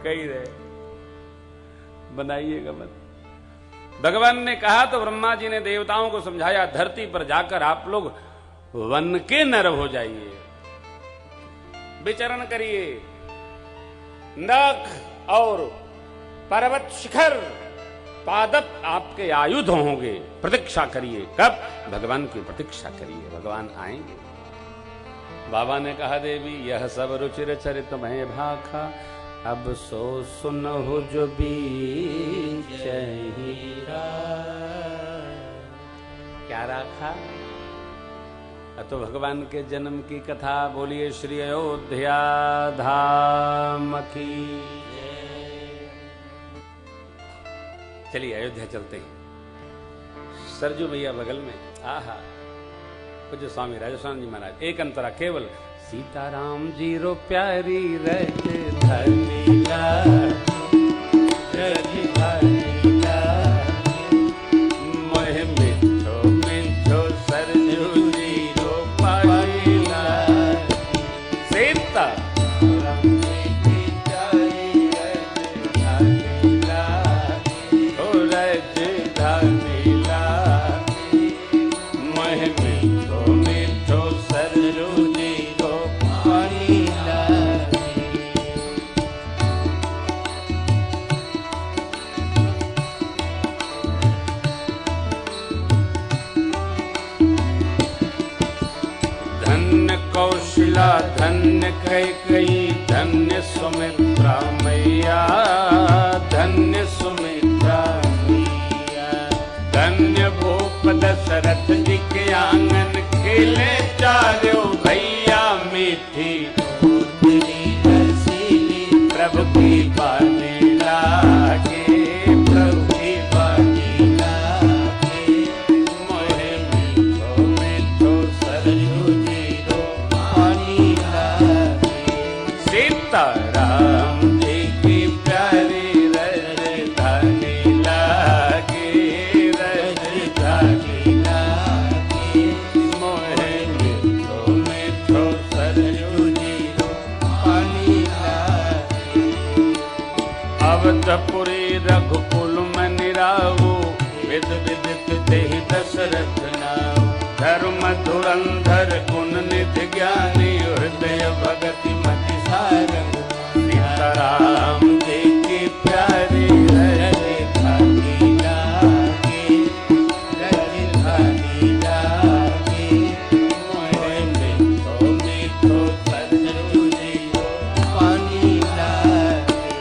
कही रहे, बनाइएगा मत। भगवान ने कहा तो ब्रह्मा जी ने देवताओं को समझाया, धरती पर जाकर आप लोग वन के नर हो जाइए, विचरण करिए, नख और पर्वत शिखर पादप आपके आयुध होंगे, प्रतीक्षा करिए। कब? भगवान की प्रतीक्षा करिए, भगवान आएंगे। बाबा ने कहा, देवी यह सब रुचिर चरित में भाखा, अब सो सुनहु जो बीच क्या राखा। तो भगवान के जन्म की कथा बोलिए श्री अयोध्या धाम की। चलिए अयोध्या चलते हैं। सरजू भैया बगल में, आहा, पूज्य स्वामी राजस्थान जी महाराज, एक अंतरा केवल सीताराम जी रो प्यारी रज धनीला, रज धनीला, मोह मिठो मिठो सरजू जी रो पालीला, सीता कौशला, धन्य कैकेयी, धन्य सुमित्रा मैया, धन्य सुमित्रा मैया, धन्य भूप दशरथ जी के आंगन खेले चारो भैया, मीठी रसीली प्रभु की बानी लागे, प्रभु की बानी लागे, मोहे मीठो मीठो सरजू राम जी की प्यारी रज धानी लागे, रज धानी लागे, मोहे मिठो मिठो सरजू जी रो पानी लागे। अवधपुरी रघुकुल में निरावो, विद विदित देहि दशरथ नाऊ, धर्म धुरंधर गुण निधि ज्ञानी, हृदय भगति मति सारंग, सीताराम जी की प्यारी रज धानी लागे, रज धानी लागे, मोहे मिठो मिठो सरजू जी रो पानी लागे।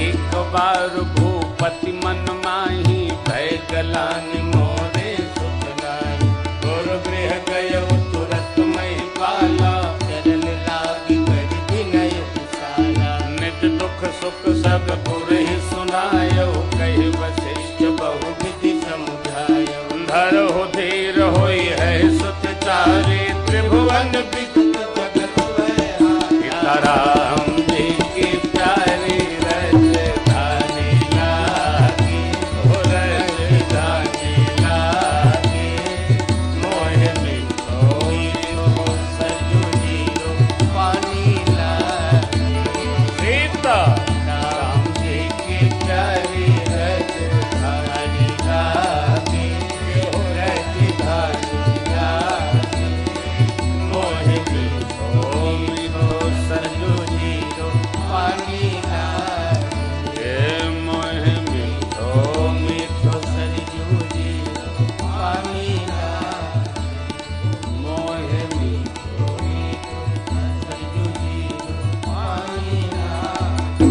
एक बार भूपति मन माही, भय गलानि मोरे सुत नाई, गुरु गृह गयो तुरत मई पाला, चरण लागी कर विनय विशाला, नित दुख सुख सब पुर ही सुनायो, कहि वशिष्ठ बहु विधि समुझायो, धरहु धीर होई है सुत चारे, त्रिभुवन विदित जगत वैहारी, सीताराम जी की प्यारी रज धानी लागे, रज धानी लागे, मोहे मिठो मिठो सरजू जी रो पानी लागे, सीता राम जी की प्यारी रज धानी लागे, रज धानी लागे, मोहे मिठो मिठो सरजू जी रो पानी लागे, मोहे मिठो मिठो सरजू जी रो पानी लागे, मोहे मिठो मिठो सरजू जी रो पानी लागे।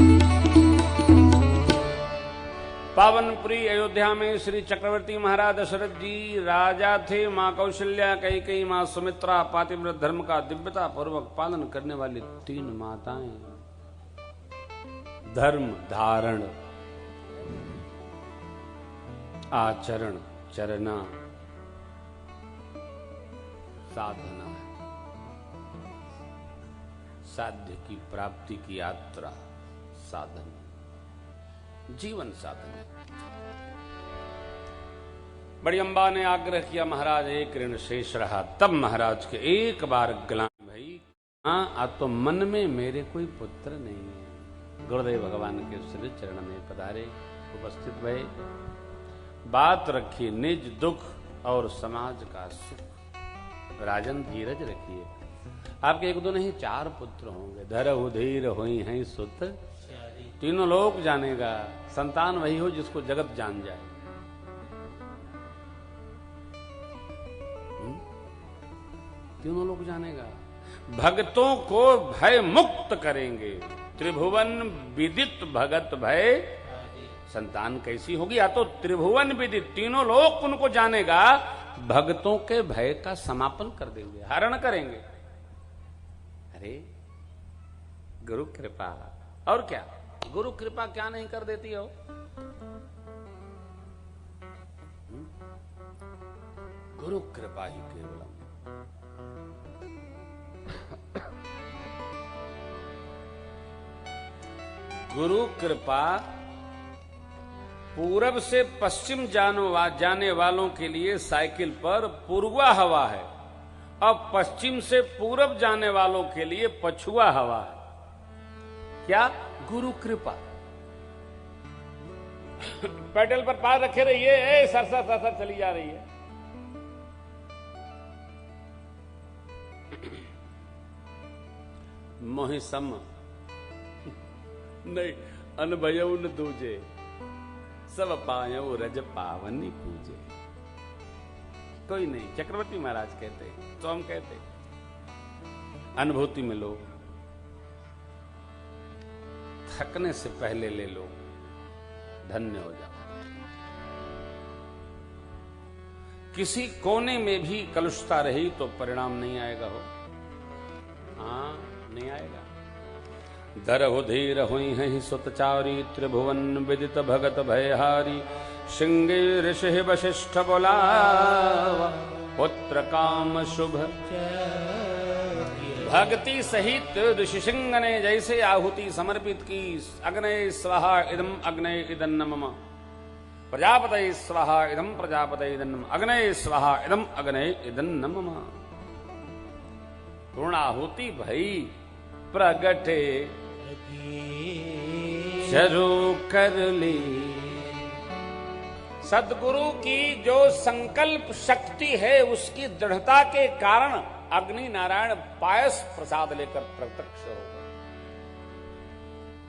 पावनपुरी अयोध्या में श्री चक्रवर्ती महाराज दशरथ जी राजा थे। माँ कौशल्या, कैकेयी, माँ सुमित्रा, पातिव्रत धर्म का दिव्यता पूर्वक पालन करने वाली 3 माताएं। धर्म धारण, आचरण, चरना, साधना, साध्य की प्राप्ति की यात्रा, साधन, जीवन साधन। बड़ी अम्बा ने आग्रह किया, महाराज एक ऋण शेष रहा। तब महाराज के एक बार ग्लानि भई, हाँ, आ तो मन में मेरे कोई पुत्र नहीं है। गुरुदेव भगवान के श्री चरण में पधारे, उपस्थित भये, बात रखी निज दुख और समाज का सुख। राजन धीरज रखिए, आपके एक दो नहीं 4 पुत्र होंगे। धरहु धीर होई हैं सुत, तीनों लोग जानेगा। संतान वही हो जिसको जगत जान जाए। तीनों लोग जानेगा। भक्तों को भय मुक्त करेंगे, त्रिभुवन विदित भगत भय। संतान कैसी होगी? या तो त्रिभुवन विदित, तीनों लोग उनको जानेगा, भक्तों के भय का समापन कर देंगे, हरण करेंगे। अरे गुरु कृपा, और क्या? गुरु कृपा क्या नहीं कर देती हो? गुरु कृपा ही केवलम। गुरु कृपा पूरब से पश्चिम जाने वालों के लिए साइकिल पर पूर्वा हवा है, अब पश्चिम से पूरब जाने वालों के लिए पछुआ हवा है। क्या? गुरु कृपा। पेडल पर पैर रखे रहिए, सरसर सरसर चली जा रही है। मोहि सम नहीं अनभयउ न दूजे, सब पायऊ रज पावनी पूजे। कोई नहीं, चक्रवर्ती महाराज कहते, तो हम कहते, अनुभूति में लो, थकने से पहले ले लो, धन्य हो जाओ। किसी कोने में भी कलुषता रही तो परिणाम नहीं आएगा हो। हाँ, नहीं आएगा। धरहु धीर हुई हैं सुत चारी, त्रिभुवन विदित भगत भयहारी। सिंगे ऋषि वशिष्ठ बोलावा, पुत्र काम शुभ। भक्ति सहित ऋषि सिंह ने जैसे आहुति समर्पित की। अग्ने स्वाहा इदम अग्ने इदन्न मम, प्रजापतये स्वाहा इदम प्रजापतये इदन्न, अग्ने स्वाहा इदम अग्ने इदन्न मम। पूर्णाहुति भई प्रगटे शुरू कर ली। सदगुरु की जो संकल्प शक्ति है, उसकी दृढ़ता के कारण अग्नि नारायण पायस प्रसाद लेकर प्रत्यक्ष हो गए।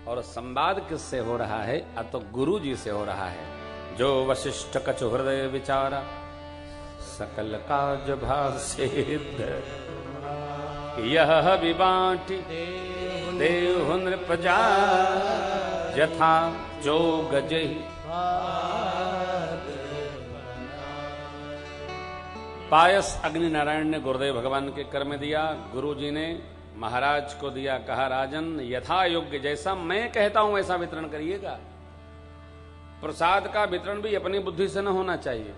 और संवाद किससे हो रहा है? तो गुरु जी से हो रहा है। जो वशिष्ठ कछु हृदय विचारा, सकल काज भासिद्ध। यह विबांटि देहु नृपजा, यथा जोग जहि। पायस अग्नि नारायण ने गुरुदेव भगवान के कर में दिया, गुरु जी ने महाराज को दिया। कहा, राजन यथा योग्य, जैसा मैं कहता हूं वैसा वितरण करिएगा। प्रसाद का वितरण भी अपनी बुद्धि से न होना चाहिए,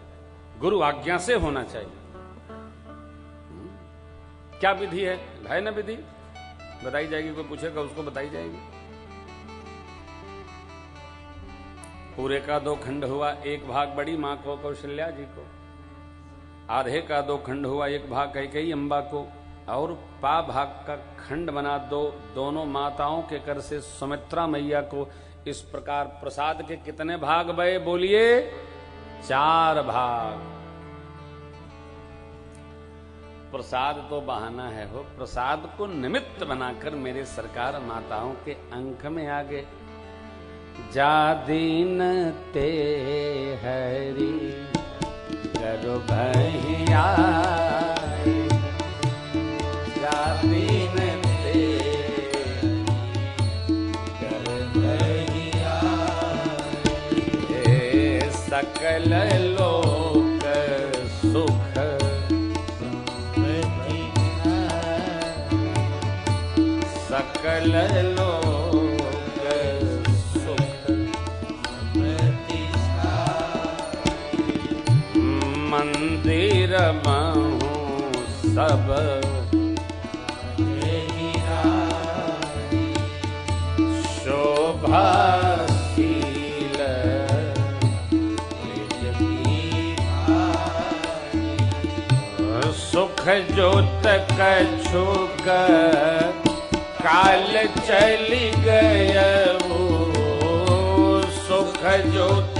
गुरु आज्ञा से होना चाहिए। क्या विधि है ना? विधि बताई जाएगी, कोई पूछेगा उसको बताई जाएगी। पूरे का 2 खंड हुआ, 1 भाग बड़ी मां को कौशल्या जी को, आधे का 2 खंड हुआ, 1 भाग कैकेयी अम्बा को, और पा भाग का खंड बना दो दोनों माताओं के कर से सुमित्रा मैया को। इस प्रकार प्रसाद के कितने भाग बहे? बोलिए, 4 भाग। प्रसाद तो बहाना है हो, प्रसाद को निमित्त बनाकर मेरे सरकार माताओं के अंक में आगे। जा दीन ते हरि करो भैया, जा दीन ते करो भैया। सकल लोक सुख सकल लोक सुख मंदिर महु सब शोभाशील। सुख जोत कछु काल चली गया सुख जोत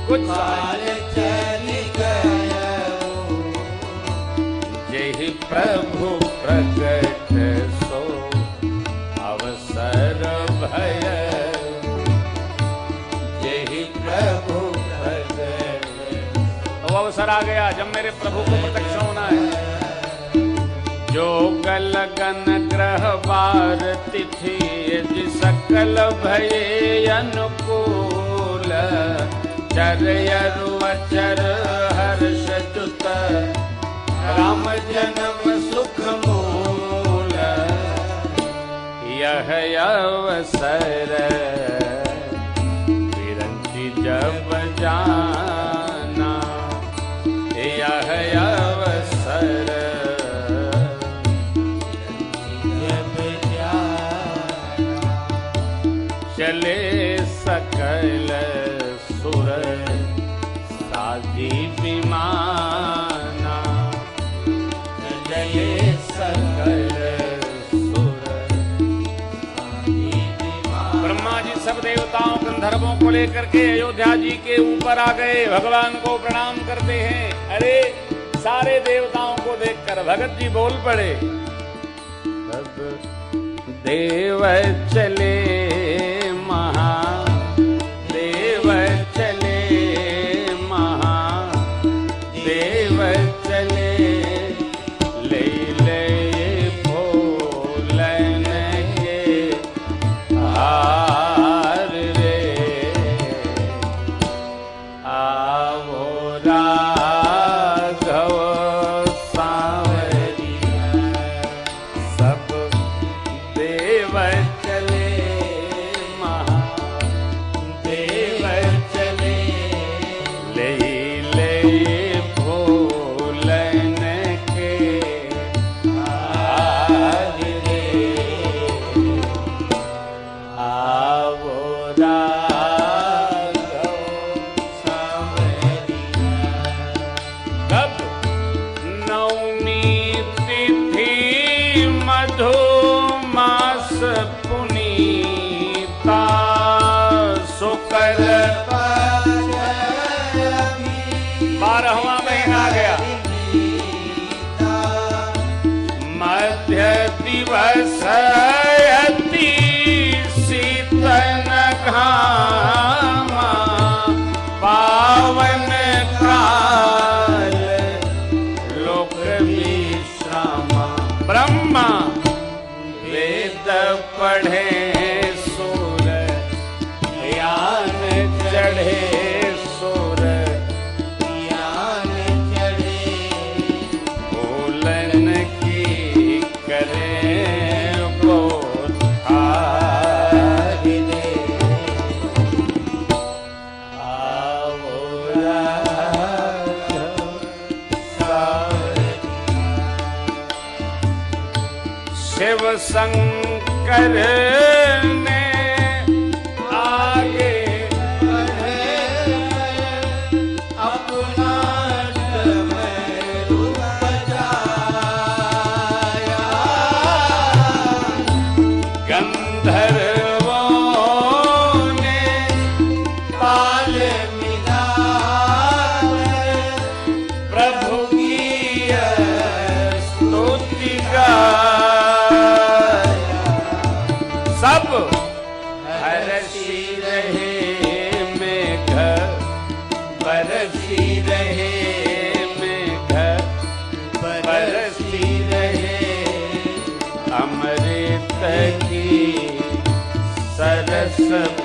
कुछ काल चली गया जय प्रभु प्रगट सो अवसर भय जय प्रभु प्रगट वो अवसर आ गया जब मेरे प्रभु को प्रत्यक्ष होना है। जो लगन ग्रह बार तिथि यदि सकल भये अनुकूल चरयरु अचर हर्ष जुत राम जन्म सुख मूल यह अवसर विरंती जब जाना यह अवसर चले सकल सुर साजी विमाना चले सकल सुर ब्रह्मा जी सब देवताओं गंधर्वों को लेकर के अयोध्या जी के ऊपर आ गए, भगवान को प्रणाम करते हैं। अरे सारे देवताओं को देखकर भगत जी बोल पड़े, देव चले महादेव चले महादेव चले ले ले भोलन के हार रे आवो राघव सांवरिया सब देव चले महादेव चले ले ले भोलन के हार रे आवो राघव सांवरिया कब नवमी तिथि मधु मास पुनीता शुक्ल 12वां महीना आ गया, मध्य दिवस अति शीतन घामा पावन काल लोक विश्रामा ब्रह्मा वेद पढ़े सुर ज्ञान चढ़े सुर ज्ञान चढ़े बोलन की करे बोधार रे आवो राघव शिव शंकर ने आगे बढ़े अपना रूप बचाया गंधर्वों ने ताल मिला प्रभु की स्तुति गाया सब हर्षी रहे मेघ बरसी रहे मेघ बरसी रहे अमृत की सरस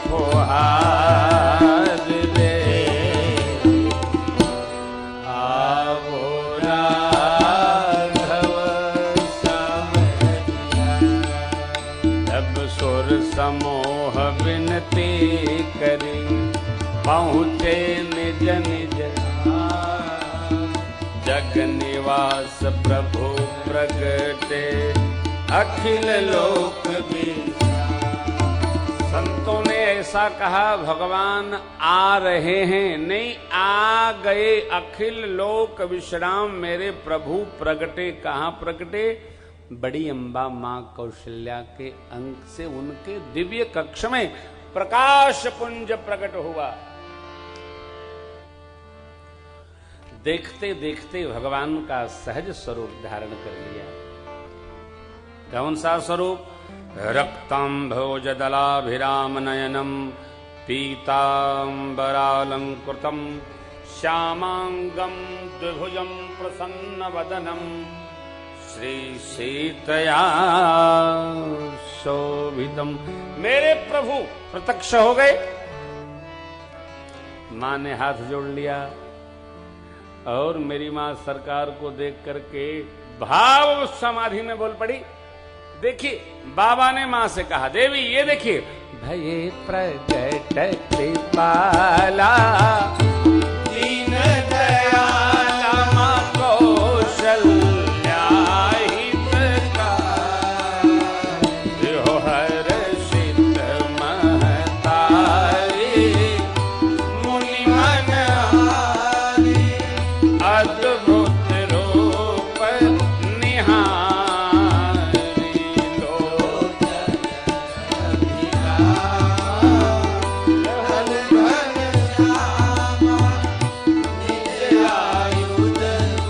फुहार रे आवो राघव तब सुर समूह विनती करी पहुँचे निज निज जग निवास प्रभु प्रगटे अखिल लोक संतों ने ऐसा कहा, भगवान आ रहे हैं, नहीं आ गए। अखिल लोक विश्राम मेरे प्रभु प्रगटे। कहाँ प्रगटे? बड़ी अम्बा मां कौशल्या के अंक से उनके दिव्य कक्ष में प्रकाश पुंज प्रकट हुआ। देखते देखते भगवान का सहज स्वरूप धारण कर लिया। कौन सा स्वरूप? रक्तांभोजदलाभिराम नयनम पीतांबरालंकृतम श्यामांगम द्विभुजम प्रसन्न वदनम श्री सीतया शोभितम। मेरे प्रभु प्रत्यक्ष हो गए। मां ने हाथ जोड़ लिया और मेरी मां सरकार को देख करके भाव समाधि में बोल पड़ी। देखिए बाबा ने मां से कहा, देवी ये देखिए, भये प्रगट कृपाला दीन दयाला मां कौशल्या हितकारी हो हर्षित महतारी मुनि मनहारी अद्भुत रूप निहारी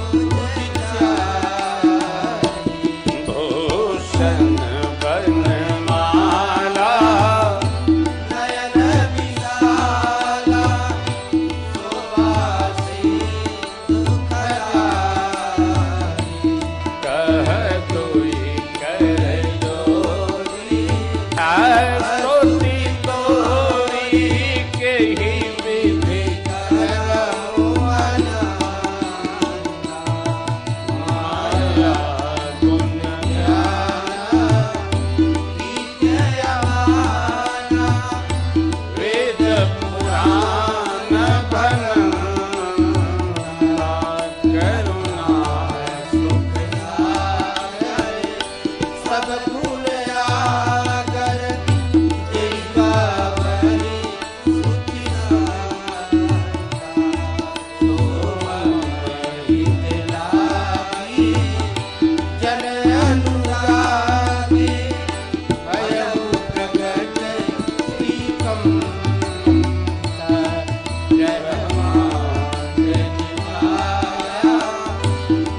लोचन भूषण वनमाला नयन विशाला सुवासी दुखदाई कह तोई कर जोरी स्तुति तोरी के ही विधि करमुअना माया गुण ज्ञाना वेद पुराण भनना करुणा सुख सागर सब फूल आगर देवा बरी सुखी तो हित लागी जन अनुरागी भयउ प्रगट श्रीकम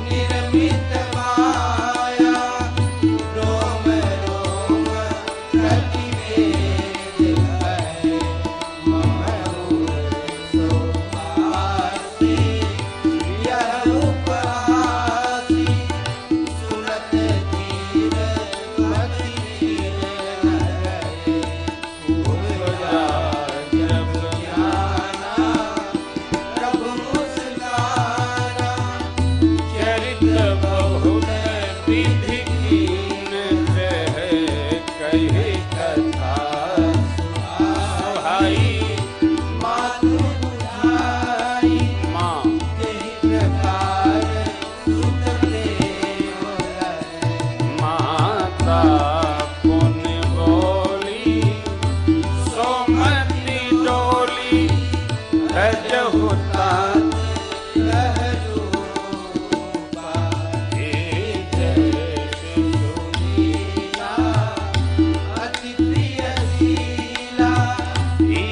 निर्मित माया रोम रोम प्रतिवेद है मम सोपासी यह उपहासी सुनत धीर मति धीर न रहे उपजा जब ज्ञाना प्रभु मुस्काना चरित बहुत विधि कीन कहे कहे कथा सुहाई मातु बुझाई मां कही प्रकार सुत देव लय माता पुण्य बोली सोमति डोली रजहुता लहरूपा हे जय शिशुलीला अति प्रिय लीला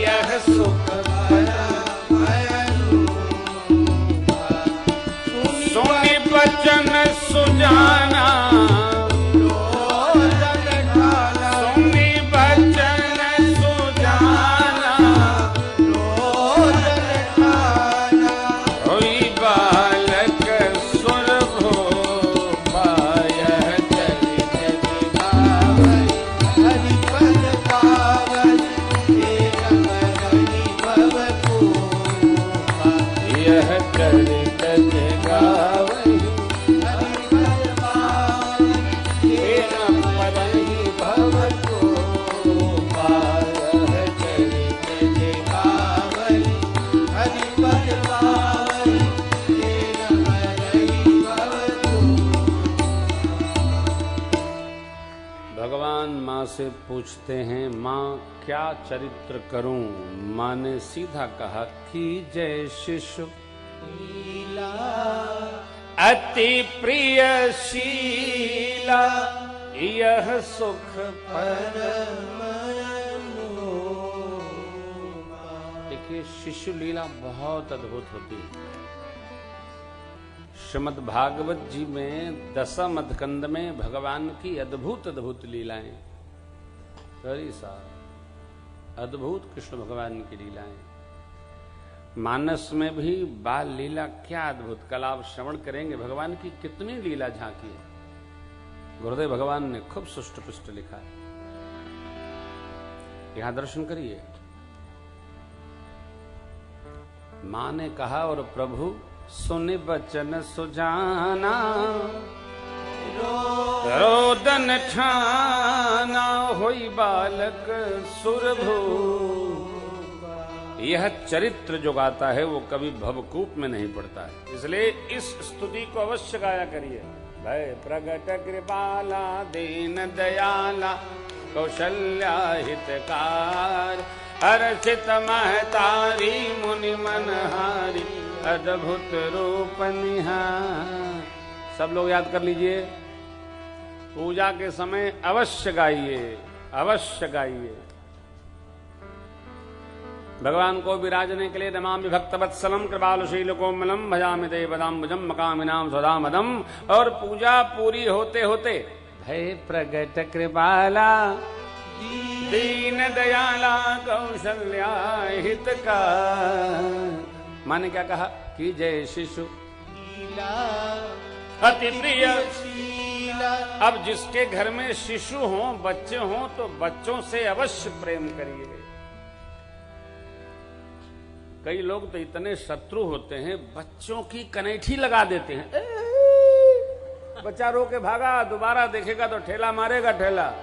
यह सुख भया भयरूपा सुनि बचन सुजाना रोदन ढाला सुनि बचन सुजाना रोदन ढाला होई बालक सुर भोपाय चरित दिखावै हरि पद पावै हे रमणी भव कोपा यह चरित दिखावै हरि पद पावै हे रमणी भव कोपा यह चरित दिखावै हरि पद पावै हे रमणी भव कोपा। भगवान माँ से पूछते हैं, माँ क्या चरित्र करूं? माँ ने सीधा कहा कि जय शिशु लीला अति प्रिय शीला यह सुख परम। देखिए शिशु लीला बहुत अद्भुत होती है। श्रीमद् भागवत जी में दशम अधकंद में भगवान की अद्भुत अद्भुत लीलाएं, very सारी अद्भुत कृष्ण भगवान की लीलाएं। मानस में भी बाल लीला क्या अद्भुत, कल आप श्रवण करेंगे भगवान की कितनी लीला झांकी है। गुरुदेव भगवान ने खूब सुष्ट पुष्ट लिखा है, यहां दर्शन करिए। मां ने कहा और प्रभु सुनि बचन सुजाना, रोदन ठाना होई बालक सुरभू। यह चरित्र जो गाता है वो कभी भवकूप में नहीं पड़ता है, इसलिए इस स्तुति को अवश्य गाया करिए। भय प्रगट कृपाला दीन दयाला कौशल्या हितकार, हर्षित महतारी मुनि मनहारी अद्भुत रूप निहार। सब लोग याद कर लीजिए, पूजा के समय अवश्य गाइए, अवश्य गाइए। भगवान को विराजने के लिए नमामि भक्तवत्सलम कृपालुशील कोमलम भजामि देवदाम्बुजम मकामिनाम सदामदम। और पूजा पूरी होते होते भय प्रगट कृपाला दीन दयाला कौशल्या हितकार। माने क्या कहा कि जय शिशु अति प्रिय शीला। अब जिसके घर में शिशु हो, बच्चे हो, तो बच्चों से अवश्य प्रेम करिए। कई लोग तो इतने शत्रु होते हैं, बच्चों की कनेठी लगा देते हैं। बच्चा रो के भागा, दोबारा देखेगा तो ठेला मारेगा ठेला।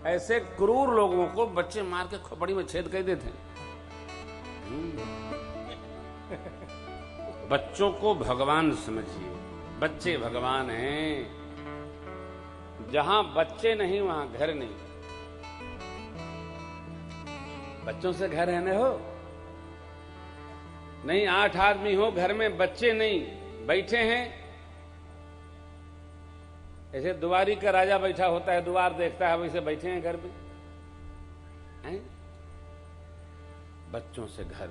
ऐसे क्रूर लोगों को बच्चे मार के खोपड़ी में छेद कर देते हैं। बच्चों को भगवान समझिए, बच्चे भगवान हैं। जहां बच्चे नहीं वहां घर नहीं। बच्चों से घर है न हो नहीं, 8 आदमी हो घर में, बच्चे नहीं, बैठे हैं। ऐसे दुआरी का राजा बैठा होता है, द्वार देखता है, वैसे बैठे हैं घर पे हैं? बच्चों से घर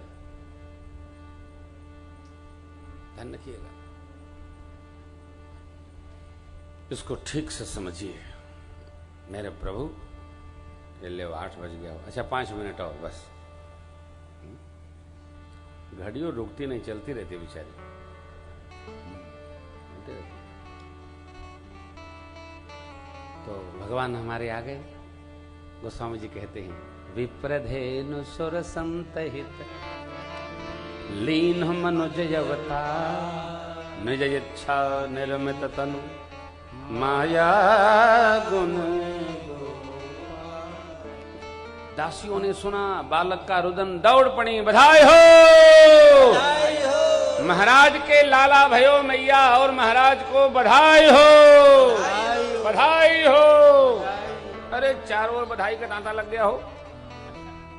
ध्यान रखिएगा, इसको ठीक से समझिए। मेरे प्रभु ये ले 8 बज गया, अच्छा 5 मिनट और बस। घड़ियों रुकती नहीं, चलती रहती बेचारी। तो भगवान हमारे आ गए। गोस्वामी जी कहते हैं विप्रधेनु सुर संतहित लीन मनुज अवतार, निज इच्छा निर्मित तनु माया गुण। दासियों ने सुना बालक का रुदन, दौड़ पड़ी, बधाई हो महाराज के लाला भयो मैया, और महाराज को बधाई हो, बधाई हो। अरे चारों ओर बधाई का तांता लग गया हो।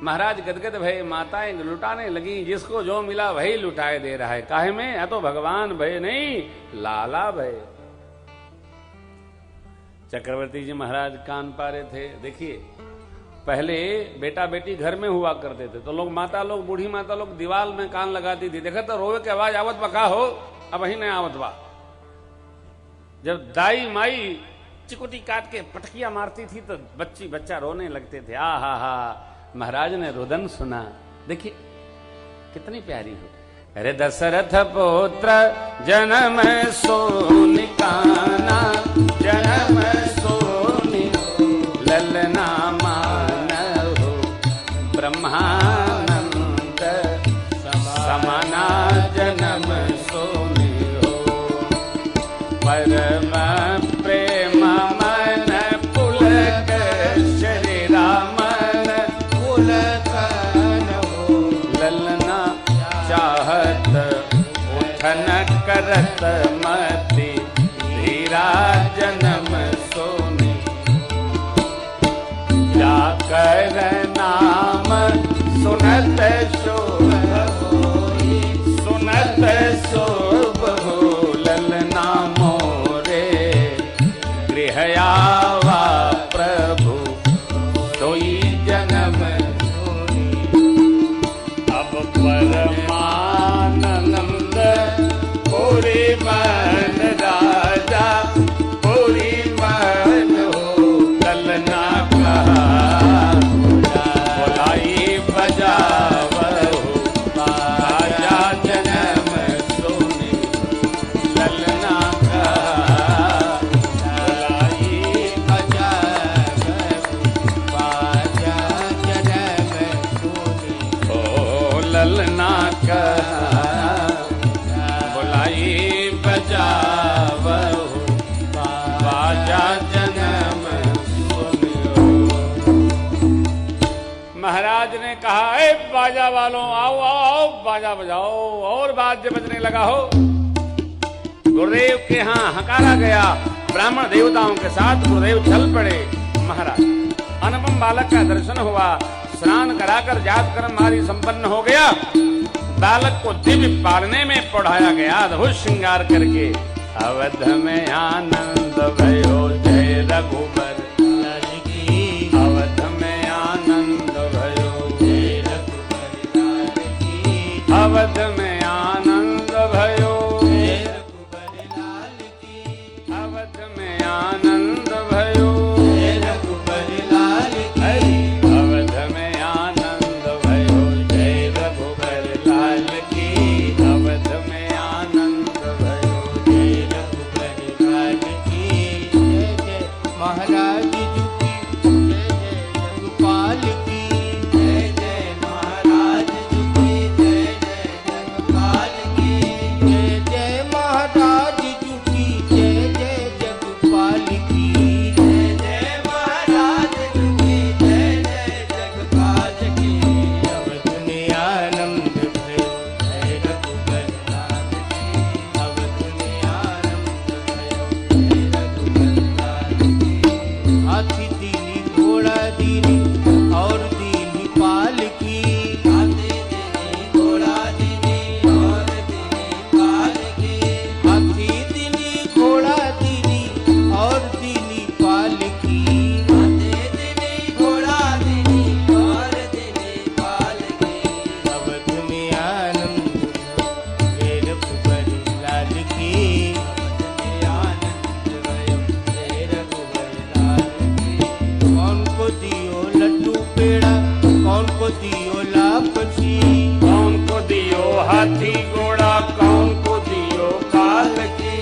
महाराज गदगद भय, माताएं लुटाने लगी, जिसको जो मिला वही लुटाए दे रहा है। काहे में? या तो भगवान भय नहीं, लाला भय। चक्रवर्ती जी महाराज कान पारे थे। देखिए पहले बेटा बेटी घर में हुआ करते थे, तो लोग माता लोग, बूढ़ी माता लोग दीवार में कान लगाती थी। देखा तो रोवे के आवाज आवत बा का हो, अब वही नहीं आवत बा। जब दाई माई चिकुटी काट के पटकियां मारती थी तो बच्चा रोने लगते थे। आ हा महाराज ने रुदन सुना। देखिए कितनी प्यारी हो। अरे दशरथ पुत्र जन्म सोनिकाना, जन्म सोनि ललना मानहु ब्रह्मानंद समाना, जन्म सोनि हो परम प्रेम मन पुलक शरीरा मन पुलक हो ललना चाहत उठन करत मति धीरा, जन्म सोनि जाकर नाम सुनत शोभ होई, सुनत शोभ हो अरे बाजा वालों आओ आओ आओ बाजा बजाओ। और वाद्य बजने लगा हो। गुरुदेव के यहाँ हकारा गया। ब्राह्मण देवताओं के साथ गुरुदेव चल पड़े। महाराज अनुपम बालक का दर्शन हुआ। स्नान कराकर जात कर्म आदि संपन्न हो गया। बालक को दिव्य पालने में पढ़ाया गया अद्भुत श्रृंगार करके। अवध में आनंद भयो जय रघुबर लाल की। अवध में आनंद भयो जय रघुबर लाल की। अवध में आनंद भयो जय रघुबर लाल की। अवध में आनंद भयो जय रघुबर लाल की। अवध में आनंद भयो जय रघुबर लाल की। अवध में आनंद भयो जय रघुबर लाल की। जय जय महाराज जी की जय जय जगपाल की। जय जय महाराज जी की जय जय जगपाल की। जय जय महाराज जी की जय जय जगपाल की। जय जय महाराज जी की जय जय जगपाल की। अवध में आनंद भयो जय रघुबर लाल की। अवध में आनंद भयो जय रघुबर लाल की। हाथी दीनी घोड़ा दीनी और दीनी पाल की। हाथी दीनी घोड़ा दीनी और दीनी पाल की। हाथी दीनी घोड़ा दीनी और दीनी पाल की। हाथी दीनी घोड़ा दीनी और दीनी पाल की। अवध में आनंद भयो जय रघुबर लाल की। अवध में आनंद भयो जय रघुबर लाल की। कौन को दियो लड्डू पेड़ा कौन को दियो लापसी। कौन को दियो हाथी घोड़ा कौन को दियो काल की।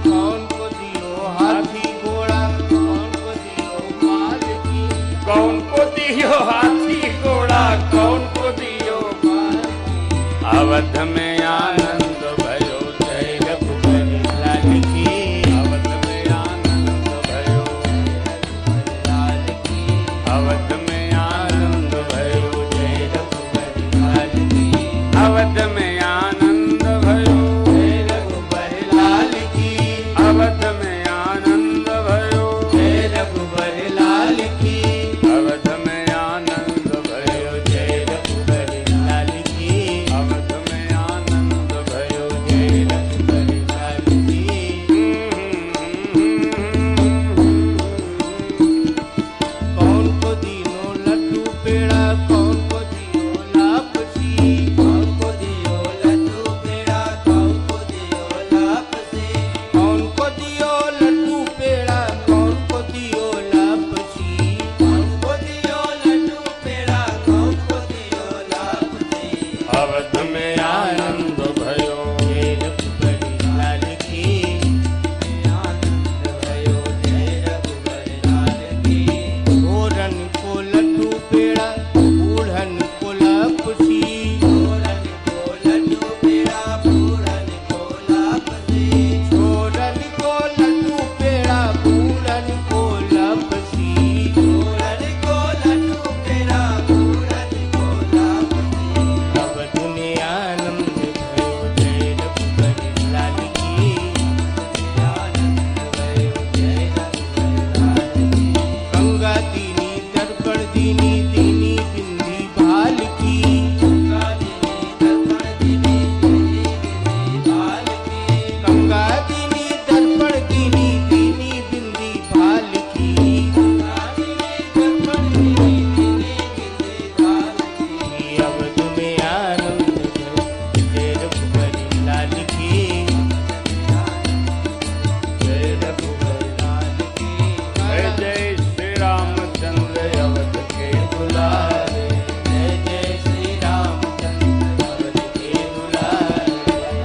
कौन को दियो हाथी घोड़ा कौन को दियो पाल की। कौन को दियो हाथी घोड़ा कौन को दियो पाल की। अवध में आनंद भयो जय रघुबर लाल की। अवध में आनंद भयो लाल की। अवध में आनंद भयो जय रघुबर लाल की। अवध में आनंद भयो जय रघुबर लाल की। अवध में आनंद भयो जय रघुबर लाल की। अवध में आनंद भयो जय रघुबर लाल की। अवध में आनंद भयो जय रघुबर लाल की। कौन को दियो लड्डू पेड़ा कौन को दियो लापसी। कौन को दियो लड्डू पेड़ा कौन को दियो लापसी। कौन को दियो लड्डू पेड़ा कौन को दियो लापसी। कौन को दियो लड्डू पेड़ा कौन को दियो लापसी। अवध में आनंद भयो जय रघुबर लाल की। आनंद भयो जय रघुबर लाल की। ओरन को लड्डू पेड़ा बूढ़न को लापसी। ओरन को लड्डू पेड़ा बूढ़न को लापसी। ओरन को लड्डू पेड़ा बूढ़न को लापसी। ओरन को लड्डू पेड़ा बूढ़न को लापसी। अवध में आनंद भयो जय रघुबर लाल की। आनंद भयो जय रघुबर लाल की। गंगा दीनी दर्पण दीनी दीनी बिंदी भाल की। गंगा दीनी दर्पण दीनी दीनी बिंदी भाल की। गंगा दीनी दर्पण दीनी दीनी बिंदी भाल की। गंगा दीनी दर्पण दीनी दीनी बिंदी भाल की। अवध में आनंद भयो जय रघुबर लाल की। जय रघुबर लाल की। जय जय श्री रामचंद्र अवध के दुलारे। जय जय श्री रामचंद्र अवध के दुलारे।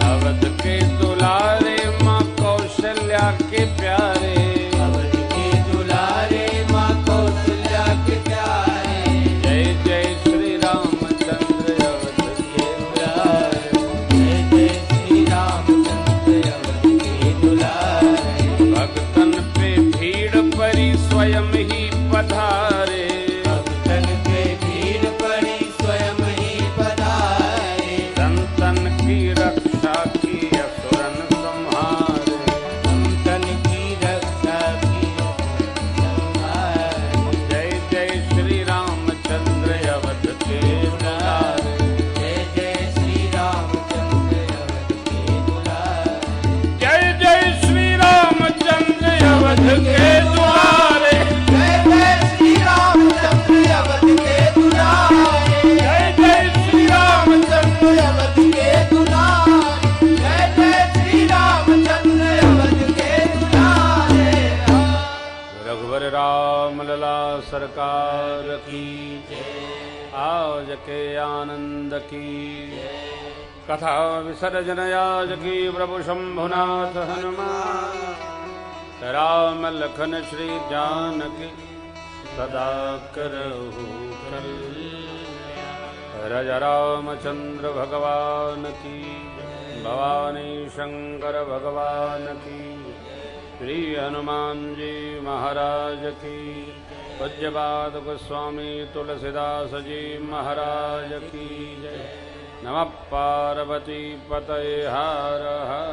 अवध के दुलारे माँ कौशल्या के प्यारे। अवध के दुलारे माँ कौशल्या के प्यारे। जय जय श्री रामचंद्र अवध के दुलारे। जय जय श्री रामचंद्र अवध के दुलारे। भक्तन पे भीड़ परी स्वयं ही पधारे। भक्तन पे भीड़ पड़ी स्वयं ही सरकार की आज के आनंद की कथा विसर्जन आज की प्रभु शंभुनाथ हनुमान राम लखन श्री जानकी सदा करहु कल्याण। रज रामचंद्र भगवान की भवानी शंकर भगवान की श्री हनुमान जी महाराज की पूज्यपाद गोस्वामी तुलसीदास जी महाराज की जय। नमः पार्वती पतये हर हर